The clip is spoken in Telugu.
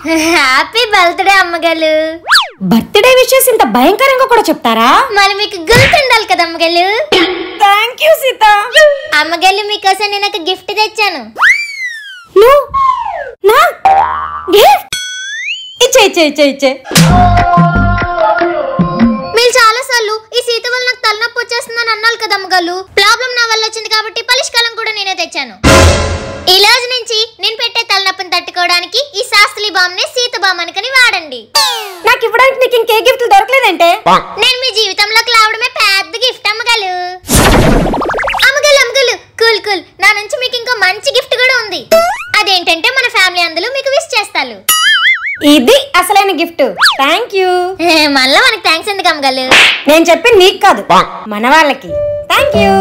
హ్యాపీ బర్త్డే అమ్మగారు. బర్త్డే విషెస్ ఇంత భయంకరంగా కూడా చెప్తారా? మరి మీకు గుర్తుండాలి కదా అమ్మగారు. Thank you Sita. అమ్మగారు మీకోసం నేను ఒక గిఫ్ట్ తెచ్చాను. నా గిఫ్ట్ ఇచ్చే. మీరు చాలా సార్లు ఈ సీత వల్ల నాకు తలనొప్పి వచ్చేస్తుందని అన్నారు కదా అమ్మగారు. ప్రాబ్లం నా వల్ల వచ్చింది కాబట్టి పరిష్కారం కూడా నేనే తెచ్చాను. ఈ రోజు నుంచి నేను పెట్టే తలనొప్పిని తట్టుకోవడానికి ఈ శాస్త్రి బామ్ ని సీత బామ్ అనుకుని వాడండి. నాకు ఇవ్వడానికి నీకు ఇంకే గిఫ్ట్లు దొరకలేదంటే? నేను మీ జీవితంలోకి రావడమే పెద్ద గిఫ్ట్ అమ్మగారు. కూల్ నా నుంచి మీకు ఇంకో మంచి గిఫ్ట్ కూడా ఉంది. అదేంటంటే మన ఫ్యామిలీ అందరూ మీకు విష్ చేస్తారు. ఇది అసలైన గిఫ్ట్. Thank you. మళ్ళా మనకి థ్యాంక్స్ ఎందుకు అమ్మగారు? నేను చెప్పింది నీకు కాదు, మన వాళ్ళకి. Thank you.